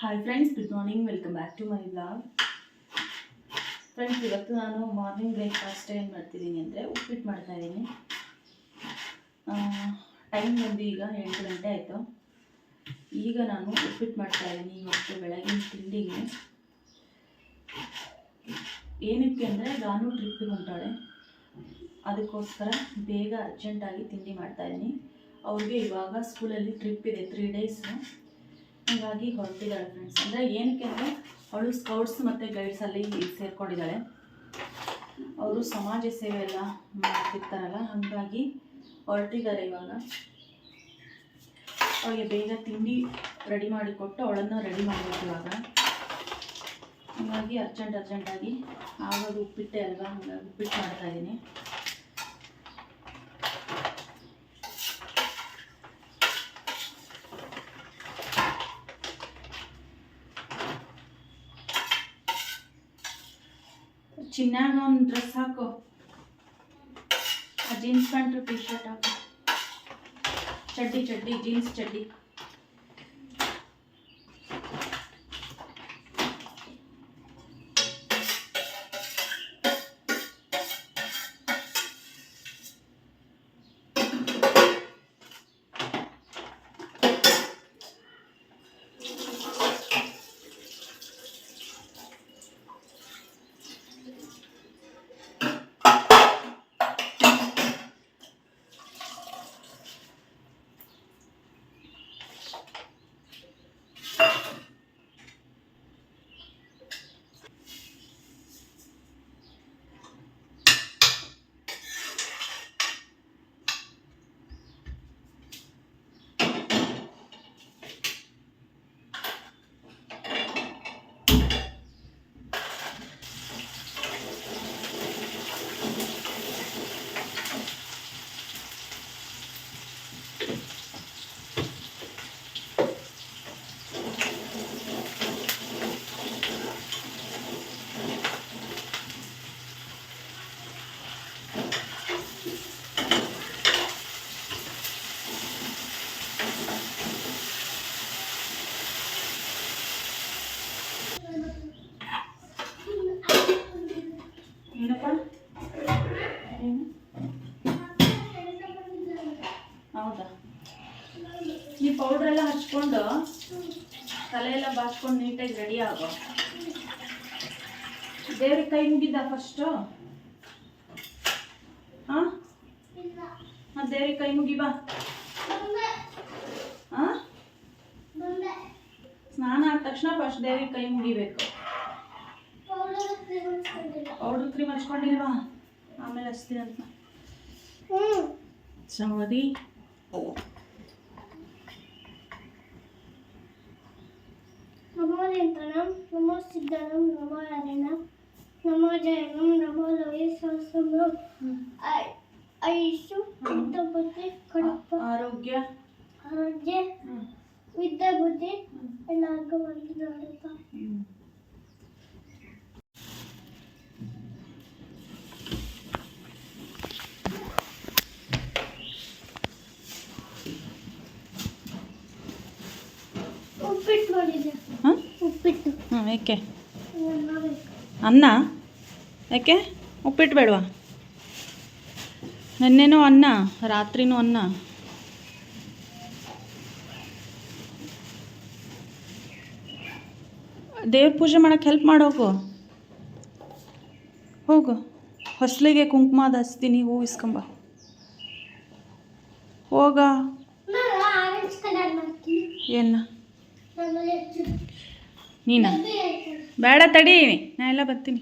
Hi friends, good morning. Welcome back to my blog. Friends, ಇವತ್ತು ನಾನು morning breakfast ಏನು ಮಾಡ್ತಿದ್ದೀನಿ ಅಂದರೆ ಉಪ್ಪಿಟ್ಟು ಮಾಡ್ತಾಯಿದ್ದೀನಿ. ಟೈಮ್ ಬಂದು ಈಗ 8 ಗಂಟೆ ಆಯಿತು. ಈಗ ನಾನು ಉಪ್ಪಿಟ್ಟು ಮಾಡ್ತಾಯಿದ್ದೀನಿ. ಇವತ್ತು ಬೆಳಗಿನ ತಿಂಡಿಗೆ ಏನಕ್ಕೆ ಅಂದರೆ ನಾನು ಟ್ರಿಪ್ಪಿಗೆ ಹೊಂಟಾಳೆ, ಅದಕ್ಕೋಸ್ಕರ ಬೇಗ ಅರ್ಜೆಂಟಾಗಿ ತಿಂಡಿ ಮಾಡ್ತಾಯಿದ್ದೀನಿ. ಅವ್ರಿಗೆ ಇವಾಗ ಸ್ಕೂಲಲ್ಲಿ ಟ್ರಿಪ್ ಇದೆ 3 ಡೇಸು, ಹಾಗಾಗಿ ಹೊರಟಿದ್ದಾಳೆ ಫ್ರೆಂಡ್ಸ್. ಅಂದರೆ ಏನಕ್ಕೆ ಅಂದರೆ ಅವಳು ಸ್ಕೌಟ್ಸ್ ಮತ್ತು ಗೈಡ್ಸಲ್ಲಿ ಸೇರ್ಕೊಂಡಿದ್ದಾಳೆ. ಅವರು ಸಮಾಜ ಸೇವೆ ಎಲ್ಲ ಮಾಡ್ತಿರ್ತಾರಲ್ಲ, ಹಾಗಾಗಿ ಹೊರಟಿದ್ದಾರೆ. ಇವಾಗ ಅವಳಿಗೆ ಬೇಗ ತಿಂಡಿ ರೆಡಿ ಮಾಡಿಕೊಟ್ಟು ಅವಳನ್ನು ರೆಡಿ ಮಾಡಬೇಕು ಇವಾಗ. ಹಾಗಾಗಿ ಅರ್ಜೆಂಟಾಗಿ ಆಗೋದು ಉಪ್ಪಿಟ್ಟೆ ಅಲ್ವಾ, ಹಾಗಾಗಿ ಉಪ್ಪಿಟ್ಟು ಮಾಡ್ತಾಯಿದ್ದೀನಿ. ಚಿನ್ನಾಗ ಒಂದು ಡ್ರೆಸ್ ಹಾಕು, ಆ ಜೀನ್ಸ್ ಪ್ಯಾಂಟು ಟಿ ಶರ್ಟ್ ಹಾಕು, ಚಡ್ಡಿ ಜೀನ್ಸ್ ಚಡ್ಡಿ. ಹೌದಾ, ಈ ಪೌಡ್ರೆಲ್ಲ ಹಚ್ಕೊಂಡು ತಲೆಯೆಲ್ಲ ಬಾಚ್ಕೊಂಡು ನೀಟಾಗಿ ರೆಡಿ ಆಗೋ. ದೇವ್ರಿಗೆ ಕೈ ಮುಗಿದ್ದ ಫಸ್ಟು? ಹಾಂ, ದೇವ್ರಿಗೆ ಕೈ ಮುಗಿ ಬಾ. ಹಾಂ, ಸ್ನಾನ ಆದ ತಕ್ಷಣ ಫಸ್ಟ್ ದೇವ್ರಿಗೆ ಕೈ ಮುಗಿಬೇಕು. Powder cream ಹಚ್ಕೊಂಡಿಲ್ವಾ? ಆಮೇಲೆ ಹಚ್ತೀನಿ ಅಂತ ಸವದಿ. ನಮೋ ನಿಂತನಂ, ನಮೋ ಸಿದ್ಧನಂ, ನಮೋ ಹರಿಣಂ, ನಮೋ ಜಯನಂ, ನಮೋ ಲೋಯ ಸಹಸ್ರಂ. ಆಯುಷು ವಿದ್ಯಾ ಬುದ್ಧಿ ಕಡಪ ಆರೋಗ್ಯ ವಿದ್ಯಾ ಬುದ್ಧಿ ಎಲ್ಲರಿಗೂ ಒಂದು ನೋಡಪ್ಪ. ಉಪ್ಪಿಟ್ಟು ಮಾಡಿದೆ. ಹಾಂ, ಉಪ್ಪಿಟ್ಟು. ಏಕೆ ಅನ್ನ? ಯಾಕೆ ಉಪ್ಪಿಟ್ಟು ಬೇಡವಾ? ನೆನ್ನೆನೂ ಅನ್ನ, ರಾತ್ರಿನೂ ಅನ್ನ. ದೇವ್ರ ಪೂಜೆ ಮಾಡೋಕ್ಕೆ ಹೆಲ್ಪ್ ಮಾಡೋಗು. ಹೋಗು, ಹೊಸಲಿಗೆ ಕುಂಕುಮ ಹಚ್ತೀನಿ, ಹೂವು ಇಸ್ಕೊಂಬ. ಹೋಗ. ಏನು ನೀನಾ? ಬೇಡ ತಡಿ, ನಾ ಎಲ್ಲ ಬರ್ತೀನಿ.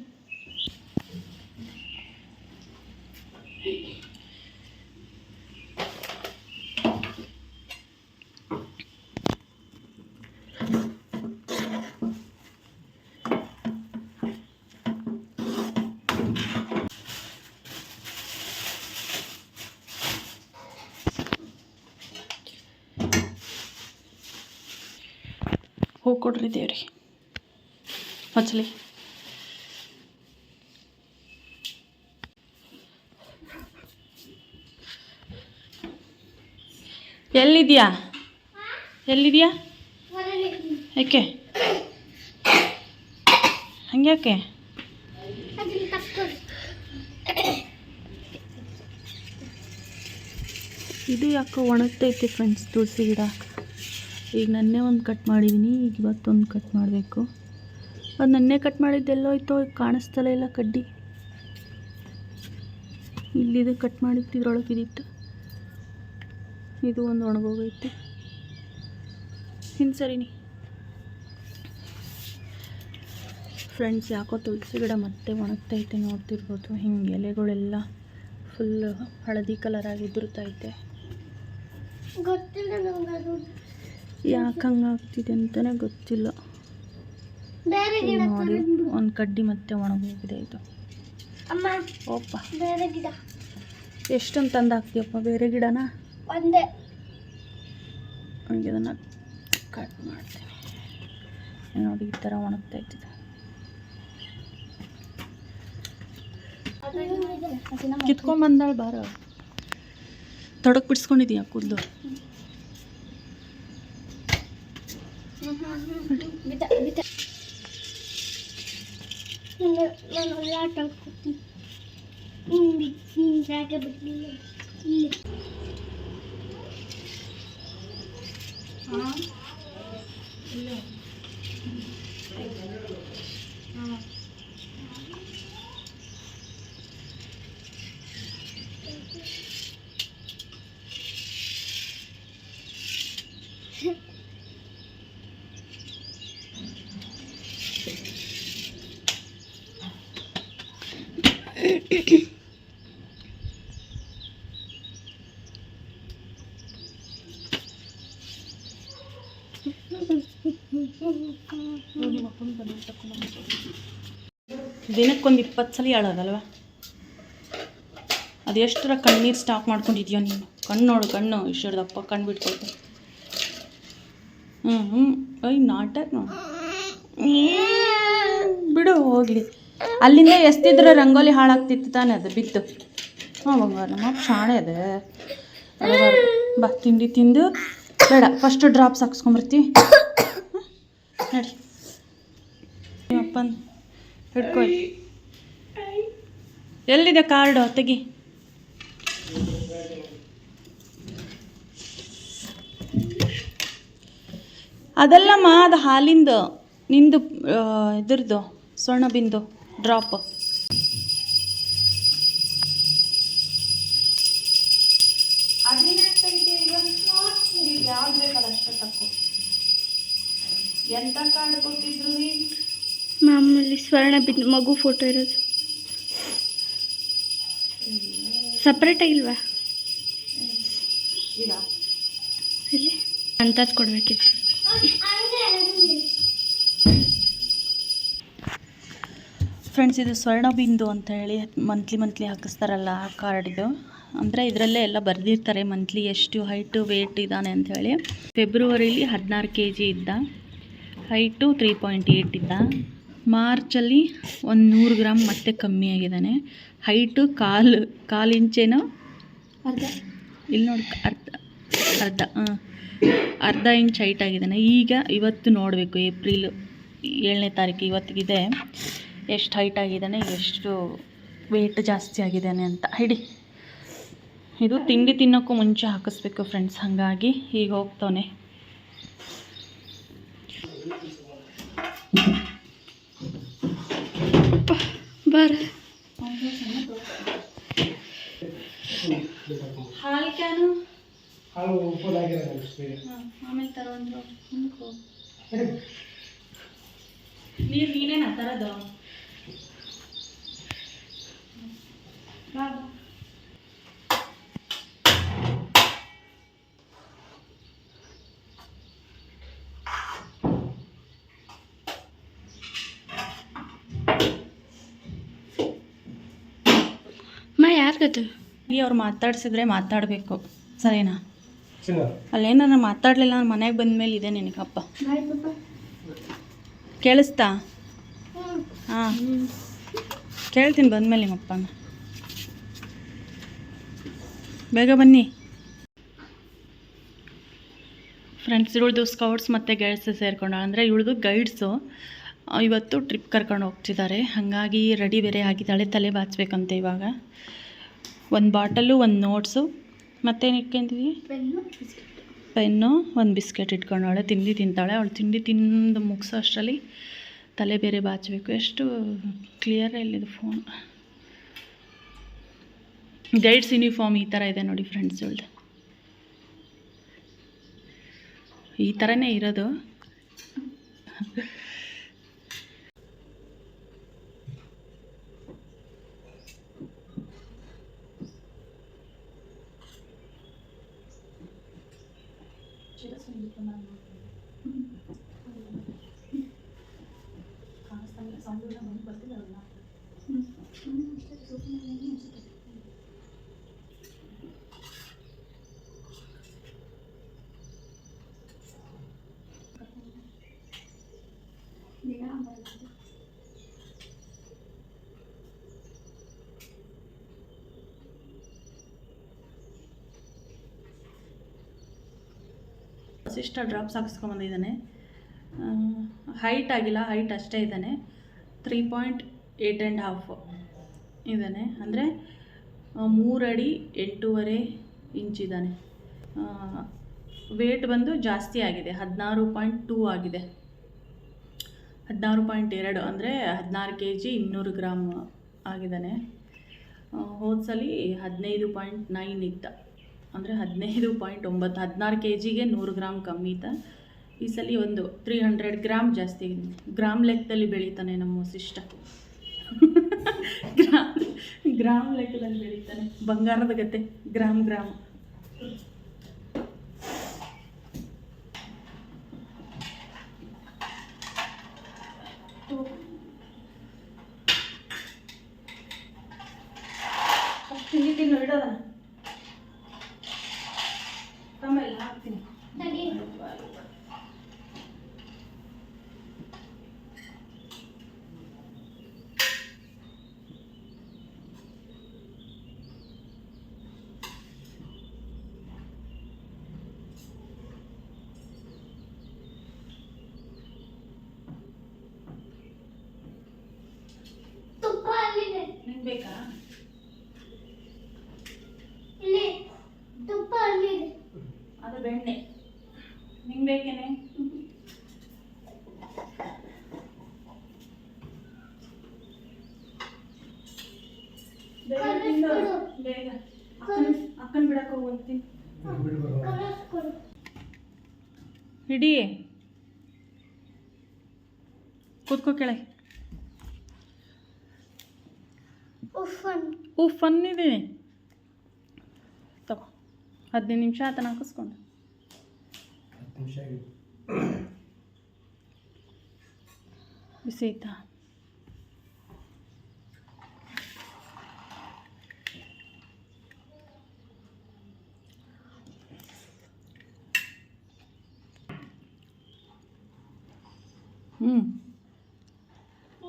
ಹೂ ಕೊಡ್ರಿ ದೇವ್ರಿ, ಹಚ್ಚಲಿ. ಎಲ್ಲಿದೆಯಾ? ಯಾಕೆ ಹಂಗ್ಯಾಕೆ? ಅದನ್ನ ತಕ್ಕೊಳ್ಳಿ. ಇದು ಯಾಕೋ ಒಣಗ್ತೈತೆ ಫ್ರೆಂಡ್ಸ್ ತುಳಸಿ ಗಿಡ. ಈಗ ನನ್ನೇ ಒಂದು ಕಟ್ ಮಾಡಿದ್ದೀನಿ, ಈಗ ಇವತ್ತೊಂದು ಕಟ್ ಮಾಡಬೇಕು. ಅದು ನನ್ನೇ ಕಟ್ ಮಾಡಿದ್ದೆಲ್ಲೋ ಹೋಯ್ತೋ, ಈಗ ಕಾಣಿಸ್ತಲೇ ಇಲ್ಲ ಕಡ್ಡಿ. ಇಲ್ಲಿದೆ ಕಟ್ ಮಾಡಿದ್ದು, ಇದ್ರೊಳಗೆ ಇದಿತ್ತು. ಇದು ಒಂದು ಒಣಗೋಗೈತೆ. ಸರಿನಿ ಫ್ರೆಂಡ್ಸ್, ಯಾಕೋ ತುಳಸಿ ಗಿಡ ಮತ್ತೆ ಒಣಗ್ತೈತೆ, ನೋಡ್ತಿರ್ಬೋದು. ಹಿಂಗೆ ಎಲೆಗಳೆಲ್ಲ ಫುಲ್ ಹಳದಿ ಕಲರ್ ಆಗಿ ಉದುರ್ತೈತೆ. ಗೊತ್ತಿಲ್ಲ ನಂಗೆ ಅದು. ಯಾಕೆ ಹಂಗಾಗ್ತಿದೆ ಅಂತಲೇ ಗೊತ್ತಿಲ್ಲ. ಬೇರೆ ಗಿಡ ನೋಡಿ, ಒಂದು ಕಡ್ಡಿ ಮತ್ತೆ ಒಣಗೋಗಿದೆ ಇದು. ಅಮ್ಮ ಓಪ್ಪ, ಬೇರೆ ಗಿಡ ಎಷ್ಟೊಂದು ತಂದು ಹಾಕ್ತೀಯಪ್ಪ ಬೇರೆ ಗಿಡನ? ಒಂದೇ. ಹಂಗೆ ಇದನ್ನು ಕಟ್ ಮಾಡ್ತೀನಿ. ನೋಡಿ, ಈ ಥರ ಒಣಗ್ತೈತಿದೆ. ಕಿತ್ಕೊಂಡ್ಬಂದಾಳು ಬಾರ. ತೊಡಕ್ ಬಿಡಿಸ್ಕೊಂಡಿದೀಯ ಕೂದಲು? ನಾನು ಆಟ ಆಡ್ಕೊತೀನಿ. ನೀನು ಜಾಗ ಬಿಡಲಿಲ್ಲ ಇಲ್ಲಿ. ದಿನಕ್ಕೊಂದು 20 ಸಲ ಹೇಳೋದಲ್ವ? ಅದು ಎಷ್ಟರ ಕಣ್ಣೀರು ಸ್ಟಾಕ್ ಮಾಡ್ಕೊಂಡಿದ್ಯೋ ನೀನು? ಕಣ್ಣು ನೋಡು, ಕಣ್ಣು ಇಷ್ಟದಪ್ಪ ಕಣ್ಣು ಬಿಟ್ಕೊಳ್ತೆ. ನಾಟಕ ನೋಡು. ಬಿಡು ಹೋಗಲಿ. ಅಲ್ಲಿಂದ ಎಸ್ತಿದ್ರೆ ರಂಗೋಲಿ ಹಾಳಾಗ್ತಿತ್ತು ತಾನೇ, ಅದು ಬಿತ್ತು. ಬಂಗಾರ ನಮ್ಮ ಶಾಣೆ ಅದೇ. ಬಾ, ತಿಂಡಿ ತಿಂದು ಬೇಡ, ಫಸ್ಟ್ ಡ್ರಾಪ್ಸ್ ಹಾಕ್ಸ್ಕೊಂಬರ್ತೀವಿ. ನಡಿ ಅಪ್ಪನ ಹಿಡ್ಕೊ. ಎಲ್ಲಿದೆ ಕಾರ್ಡು? ತೆಗಿ. ಅದಲ್ಲಮ್ಮ, ಅದು ಹಾಲಿಂದು, ನಿಂದು ಇದ್ರದ್ದು ಸ್ವರ್ಣ ಬಿಂದು ಡ್ರಾಪ್. ಯಾವ್ದು ಬೇಕಲ್ಲ ಅಷ್ಟು ತಕ್ಕೋ. ಎಂಥ ಕಾರ್ಡ್ ಕೊಟ್ಟಿದ್ರು? ಮಾಮೂಲಿ ಸ್ವರ್ಣ ಬಿಂದು ಮಗು ಫೋಟೋ ಇರೋದು. ಸಪ್ರೇಟ್ ಆಗಿಲ್ವಾ? ಇಲ್ಲಿ ಅಂಥದ್ದು ಕೊಡ್ಬೇಕಿತ್ತು. ಫ್ರೆಂಡ್ಸ್, ಇದು ಸ್ವರ್ಣ ಬಿಂದು ಅಂತ ಹೇಳಿ ಮಂತ್ಲಿ ಹಾಕಿಸ್ತಾರಲ್ಲ ಆ ಕಾರ್ಡಿದು. ಅಂದರೆ ಇದರಲ್ಲೇ ಎಲ್ಲ ಬರೆದಿರ್ತಾರೆ ಮಂತ್ಲಿ ಎಷ್ಟು ಹೈಟು ವೇಟ್ ಇದ್ದಾನೆ ಅಂಥೇಳಿ. ಫೆಬ್ರವರಿಲಿ 16 kg ಇದ್ದ, ಹೈಟು 3.8 ಇದ್ದ. ಮಾರ್ಚಲ್ಲಿ 100 ಗ್ರಾಮ್ ಮತ್ತೆ ಕಮ್ಮಿ ಆಗಿದ್ದಾನೆ. ಹೈಟು ಕಾಲು ಇಂಚೇನೋ ಅರ್ಧ, ಇಲ್ಲಿ ನೋಡಿ, ಅರ್ಧ ಇಂಚ್ ಹೈಟ್ ಆಗಿದ್ದಾನೆ. ಈಗ ಇವತ್ತು ನೋಡಬೇಕು, ಏಪ್ರಿಲ್ 7ನೇ ತಾರೀಕು ಇವತ್ತಿಗಿದೆ, ಎಷ್ಟು ಹೈಟ್ ಆಗಿದ್ದಾನೆ, ಎಷ್ಟು ವೇಟ್ ಜಾಸ್ತಿ ಆಗಿದ್ದಾನೆ ಅಂತ. ಹಿಡಿ. ಇದು ತಿಂಡಿ ತಿನ್ನೋಕ್ಕೂ ಮುಂಚೆ ಹಾಕಿಸ್ಬೇಕು ಫ್ರೆಂಡ್ಸ್, ಹಾಗಾಗಿ ಈಗ ಹೋಗ್ತಾನೆ. ಬಾರ. ಹಾಲು ಕ್ಯಾನು ಆಮೇಲೆ ತರೋಂದ್ರು. ನೀರು ನೀನೇನಾ ತರೋದು? ಯಾರ್ಗದು? ಈ ಅವ್ರು ಮಾತಾಡ್ಸಿದ್ರೆ ಮಾತಾಡಬೇಕು, ಸರಿನಾ? ಅಲ್ಲೇನಾರ ಮಾತಾಡಲಿಲ್ಲ ಅಂದ್ರೆ ಮನೆಗೆ ಬಂದಮೇಲೆ ಇದೆ ನಿನಗಪ್ಪ. ಕೇಳಿಸ್ತಾ? ಹಾಂ, ಕೇಳ್ತೀನಿ ಬಂದಮೇಲೆ ನಿಮ್ಮಪ್ಪನ. ಬೇಗ ಬನ್ನಿ ಫ್ರೆಂಡ್ಸ್. ಇವಳ್ದು ಸ್ಕೌಟ್ಸ್ ಮತ್ತು ಗೈಡ್ಸ್ ಸೇರ್ಕೊಂಡ, ಅಂದರೆ ಇವಳ್ದು ಗೈಡ್ಸು. ಇವತ್ತು ಟ್ರಿಪ್ ಕರ್ಕೊಂಡು ಹೋಗ್ತಿದ್ದಾರೆ, ಹಾಗಾಗಿ ರೆಡಿ ಬೇರೆ ಆಗಿದ್ದಾಳೆ. ತಲೆ ಬಾಚಬೇಕಂತೆ ಇವಾಗ. ಒಂದು ಬಾಟಲು, ಒಂದು ನೋಟ್ಸು, ಮತ್ತೇನು ಇಟ್ಕೊಂತೀವಿ, ಪೆನ್ನು, ಒಂದು ಬಿಸ್ಕೆಟ್ ಇಟ್ಕೊಂಡವಳೆ. ತಿಂಡಿ ತಿಂತಾಳೆ. ಅವಳು ತಿಂಡಿ ತಿಂದು ಮುಗಿಸೋ ಅಷ್ಟರಲ್ಲಿ ತಲೆ ಬೇರೆ ಬಾಚಬೇಕು. ಎಷ್ಟು ಕ್ಲಿಯರ್ ಇಲ್ಲಿದೆ ಫೋನ್. ಗೈಡ್ಸ್ ಯೂನಿಫಾರ್ಮ್ ಈ ಥರ ಇದೆ ನೋಡಿ ಫ್ರೆಂಡ್ಸ್. ಇವಳ್ದು ಈ ಥರನೇ ಇರೋದು. ವಸಿಷ್ಠ ಡ್ರಾಪ್ಸ್ ಹಾಕಿಸ್ಕೊಂಬಂದಿದ್ದಾನೆ. ಹೈಟ್ ಆಗಿಲ್ಲ, ಹೈಟ್ ಅಷ್ಟೇ ಇದ್ದಾನೆ. 3.8½ ಇದ್ದಾನೆ, ಅಂದರೆ 3 ಅಡಿ 8.25 ಇಂಚ್ ಇದ್ದಾನೆ. ವೇಟ್ ಬಂದು ಜಾಸ್ತಿ ಆಗಿದೆ, 16.2 ಆಗಿದೆ. 16.2 ಅಂದರೆ 16 kg 200 ಗ್ರಾಮ್ ಆಗಿದ್ದಾನೆ. ಹೋದ್ಸಲಿ 15.9 ಇತ್ತ, ಅಂದರೆ 15.9. 16 kgಗೆ 100 ಗ್ರಾಮ್ ಕಮ್ಮಿ ಇತ್ತ. ಈ ಸಲ ಒಂದು 300 ಗ್ರಾಮ್ ಜಾಸ್ತಿ. ಗ್ರಾಮ್ ಲೆಕ್ಕದಲ್ಲಿ ಬೆಳೀತಾನೆ ನಮ್ಮ ವಸಿಷ್ಠ. ಗ್ರಾಮ್ ಲೆಕ್ಕದಲ್ಲಿ ಬೆಳೀತಾನೆ, ಬಂಗಾರದ ಗತೆ. ಗ್ರಾಮ್ ತಿಂಡಿ ಇಡೋದ ಆಮೇಲೆ ಹಾಕ್ತೀನಿ. ನಿಂಗೆ ಬೇಕಾ? ಅದು ಬೆಣ್ಣೆ. ನಿಂಗೆ ಬೇಕೇನೆ? ಬೇಗ ಅಕ್ಕನ ಬಿಡಕ್ಕೆ ಹೋಗ್ತೀನಿ. ಹಿಡಿ, ಕೂತ್ಕೋ ಕೆಳಗೆ. ಫನ್ ಇದೆ. ತಗೋ, 15 ನಿಮಿಷ ಆತನ ಹಾಕಿಸ್ಕೊಂಡು. ಬಿಸಿ ಆಯ್ತಾ?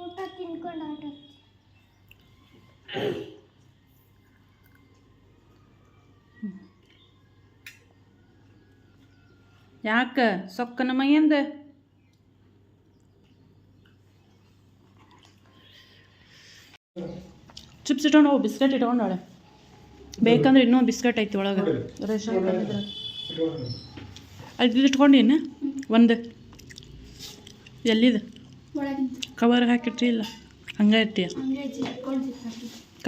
ಊಟ ತಿನ್ಕೊಂಡು ಆಟ. ಯಾಕೆ ಸೊಕ್ಕನ ಮೈಯಂದ? ಚಿಪ್ಸ್ ಇಟ್ಕೊಂಡು ಹೋಗಿ, ಬಿಸ್ಕೆಟ್ ಇಟ್ಕೊಂಡಾಳೆ. ಬೇಕಂದ್ರೆ ಇನ್ನೊಂದು ಬಿಸ್ಕೆಟ್ ಐತಿ ಒಳಗೆ, ರೇಷನ್ ತಂದಿದ್ರೆ. ಅಲ್ಲಿ ಇಟ್ಕೊಂಡಿನ ಒಂದು ಎಲ್ಲಿದೆ? ಕವರ್ ಹಾಕಿಟ್ಟಿ ಇಲ್ಲ, ಹಂಗೆ ಇರ್ತೀಯ.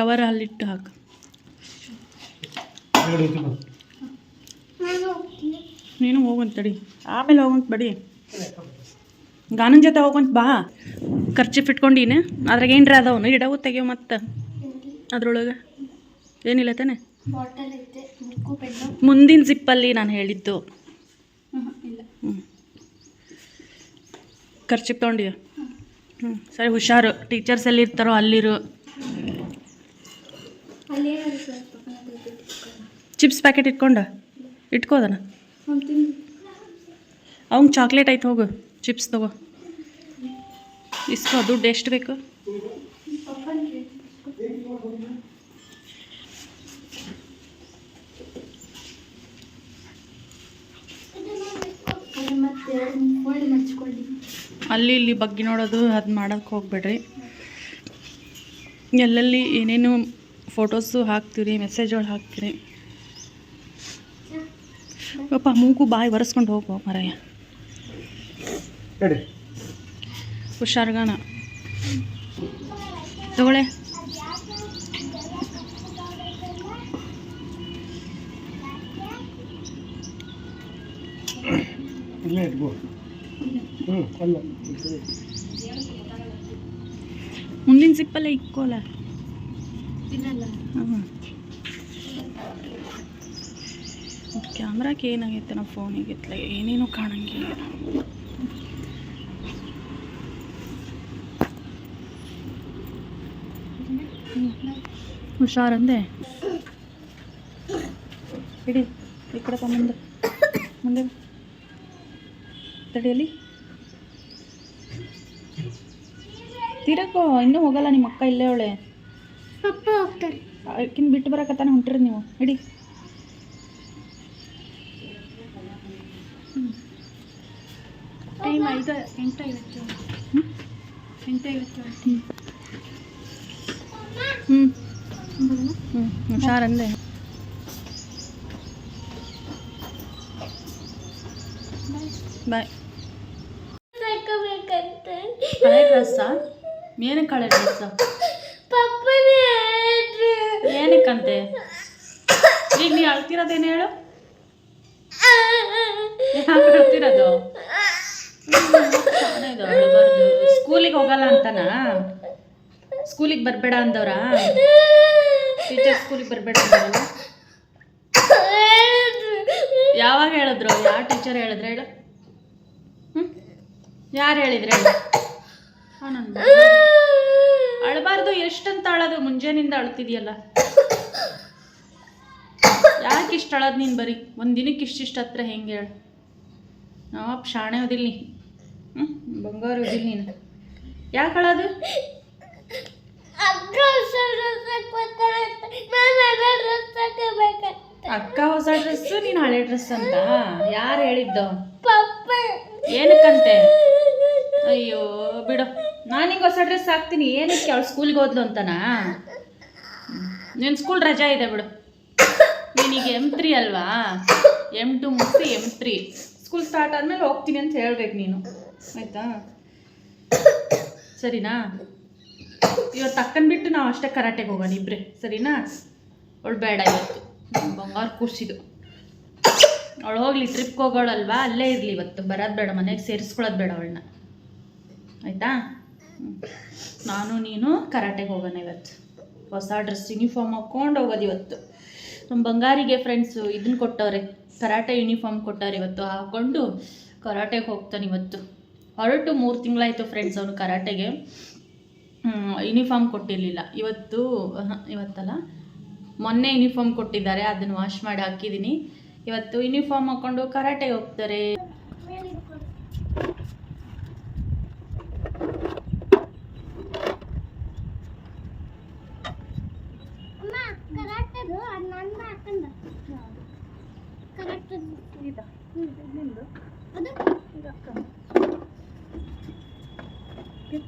ಕವರ್ ಅಲ್ಲಿಟ್ಟು ಹಾಕು. ನೀನು ಹೋಗಂತ ತಡಿ, ಆಮೇಲೆ ಹೋಗಂತ ಬಡಿ. ಗಾನನ ಜೊತೆ ಹೋಗಂತ ಬಾ. ಖರ್ಚಿಪ್ ಇಟ್ಕೊಂಡಿನ, ಅದ್ರಾಗ ಏನ್ರ ಅದಾವನು ಇಡವು ತೆಗಿಯೋ. ಮತ್ತು ಅದ್ರೊಳಗೆ ಏನಿಲ್ಲ ತಾನೆ? ಮುಂದಿನ ಜಿಪ್ಪಲ್ಲಿ ನಾನು ಹೇಳಿದ್ದು. ಖರ್ಚಿಪ್ ತೊಗೊಂಡಿದ್ಯಾ? ಸರಿ, ಹುಷಾರು. ಟೀಚರ್ಸ್ ಎಲ್ಲಿ ಇರ್ತಾರೋ ಅಲ್ಲಿರು. ಚಿಪ್ಸ್ ಪ್ಯಾಕೆಟ್ ಇಟ್ಕೋದನ. ಅವಂಗೆ ಚಾಕ್ಲೇಟ್ ಐತೆ, ಹೋಗು ಚಿಪ್ಸ್ ತಗೋ. ಇಸ್ಕೋ. ದುಡ್ಡು ಎಷ್ಟು ಬೇಕು? ಅಲ್ಲಿ ಇಲ್ಲಿ ಬಗ್ಗೆ ನೋಡೋದು ಅದು ಮಾಡೋಕ್ಕೆ ಹೋಗ್ಬೇಡ್ರಿ. ಎಲ್ಲೆಲ್ಲಿ ಏನೇನು ಫೋಟೋಸು ಹಾಕ್ತೀರಿ, ಮೆಸೇಜ್ಗಳು ಹಾಕ್ತೀರಿ. ಪಾಪ ಮೂಗು ಬಾಯಿ ಒರೆಸ್ಕೊಂಡು ಹೋಗೋ ಮರಯ್ಯ. ಹುಷಾರ್ಗಾನ ತಗೊಳ್ಳೆ. ಮುಂದಿನ ಸಿಪ್ಪಲ್ಲೇ ಇಕ್ಕೋಲ್ಲ. ಹಾಂ, ಕ್ಯಾಮ್ರಾಕ್ಕೆ ಏನಾಗೈತೆ ನಮ್ಮ ಫೋನಿಗೆ ಏನೇನೂ ಕಾಣಂಗಿಲ್ಲ. ಹುಷಾರಂದೆ ಇಡಿ. ಈ ಕಡೆ ಮುಂದೆ ಮುಂದೆ ತಡಿಯಲ್ಲಿ ತಿರಕೋ. ಇನ್ನೂ ಹೋಗಲ್ಲ ನಿಮ್ಮ ಅಕ್ಕ, ಇಲ್ಲೇ ಅವಳೆ. ಆಕಿನ ಬಿಟ್ಟು ಬರಕತ್ತಾನೆ ಹೊಂಟ್ರಿ ನೀವು. ಇಡಿ. ಟೈಮ್ 8:50. ಹುಷಾರಂದೆ. ಬಾಯ್. ಹಳೆ ಡ್ರೆಸ್ಸಾ? ಏನಕ್ಕೆ ಹಳೆ ಡ್ರೆಸ್ಸಾ? ಏನಕ್ಕಂತೆ? ಈಗ ನೀ ಅಳ್ತಿರೋದೇನು ಹೇಳು? ಯಾಕೆ ಅಳ್ತಿರೋದು? ಅಳಬಾರ್ದು. ಸ್ಕೂಲಿಗೆ ಹೋಗಲ್ಲ ಅಂತನಾ? ಸ್ಕೂಲಿಗೆ ಬರಬೇಡ ಅಂದವ್ರಾ? ಟೀಚರ್ ಸ್ಕೂಲಿಗೆ ಬರಬೇಡ ಅಂದವಲ್ಲ? ಯಾವಾಗ ಹೇಳಿದ್ರು? ಯಾವ ಟೀಚರ್ ಹೇಳಿದ್ರೆ ಹೇಳು? ಯಾರು ಹೇಳಿದ್ರೆ ಹೇಳು? ಅಳಬಾರ್ದು. ಎಷ್ಟಂತ ಅಳೋದು? ಮುಂಜಾನಿಂದ ಅಳ್ತಿದ್ಯಲ್ಲ. ಯಾಕೆ ಇಷ್ಟು ಅಳೋದು ನೀನು? ಬರೀ ಒಂದು ದಿನಕ್ಕೆ ಇಷ್ಟಿಷ್ಟು ಹತ್ರ ಹೆಂಗೆ ಹೇಳು? ನಾವಪ್ಪ ಶಾಣೆ ಓದಿಲ್ಲ ನೀ. ಬಂಗಾರ ಓದಿಲ್ಲ ನೀನು. ಯಾಕೆ ಅಳೋದು? ಅಕ್ಕ ಹೊಸ ಡ್ರೆಸ್ಸು, ನೀನು ಹಳೆ ಡ್ರೆಸ್ ಅಂತ ಯಾರು ಹೇಳಿದ್ದು? ಏನಕ್ಕಂತೆ? ಅಯ್ಯೋ ಬಿಡು, ನಾನೀಗ ಹೊಸ ಡ್ರೆಸ್ ಹಾಕ್ತೀನಿ. ಏನಕ್ಕೆ? ಅವಳು ಸ್ಕೂಲ್ಗೆ ಹೋದ್ಲು ಅಂತನಾ? ನಿನ್ನ ಸ್ಕೂಲ್ ರಜಾ ಇದೆ ಬಿಡು. ನೀನೀಗ M3 ಅಲ್ವಾ? M2 ಮುಗಿಸಿ M3 ಸ್ಕೂಲ್ ಸ್ಟಾರ್ಟ್ ಆದಮೇಲೆ ಹೋಗ್ತೀನಿ ಅಂತ ಹೇಳ್ಬೇಕು ನೀನು, ಆಯಿತಾ? ಸರಿನಾ? ಇವತ್ತು ಅಕ್ಕನ ಬಿಟ್ಟು ನಾವು ಅಷ್ಟೇ ಕರಾಟೆಗೆ ಹೋಗೋಣ ಇಬ್ಬರೇ, ಸರಿನಾ? ಅವಳು ಬೇಡ ಇವತ್ತು, ಬಂಗಾರ ಕೂಸಿದು. ಅವಳು ಹೋಗ್ಲಿ, ಟ್ರಿಪ್ಗೆ ಹೋಗೋಳಲ್ವಾ, ಅಲ್ಲೇ ಇರಲಿ ಇವತ್ತು. ಬರೋದು ಬೇಡ, ಮನೆಗೆ ಸೇರಿಸ್ಕೊಳ್ಳೋದು ಬೇಡ ಅವಳನ್ನ, ಆಯಿತಾ? ನಾನು ನೀನು ಕರಾಟೆಗೆ ಹೋಗೋಣ ಇವತ್ತು. ಹೊಸ ಡ್ರೆಸ್ ಯೂನಿಫಾರ್ಮ್ ಹಾಕ್ಕೊಂಡು ಹೋಗೋದು ಇವತ್ತು. ನಮ್ಮ ಬಂಗಾರಿಗೆ ಫ್ರೆಂಡ್ಸು ಇದನ್ನು ಕೊಟ್ಟವ್ರೆ, ಕರಾಟೆ ಯೂನಿಫಾರ್ಮ್ ಕೊಟ್ಟವ್ರೆ. ಇವತ್ತು ಹಾಕ್ಕೊಂಡು ಕರಾಟೆಗೆ ಹೋಗ್ತಾನೆ ಇವತ್ತು. ಹೊರಟು 3 ತಿಂಗಳಾಯಿತು ಫ್ರೆಂಡ್ಸ್ ಅವನು ಕರಾಟೆಗೆ. ಯೂನಿಫಾರ್ಮ್ ಕೊಟ್ಟಿರಲಿಲ್ಲ. ಇವತ್ತಲ್ಲ, ಮೊನ್ನೆ ಯೂನಿಫಾರ್ಮ್ ಕೊಟ್ಟಿದ್ದಾರೆ, ಅದನ್ನು ವಾಶ್ ಮಾಡಿ ಹಾಕಿದ್ದೀನಿ. ಇವತ್ತು ಯೂನಿಫಾರ್ಮ್ ಹಾಕ್ಕೊಂಡು ಕರಾಟೆಗೆ ಹೋಗ್ತಾರೆ.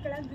ಕೆಳಗೆ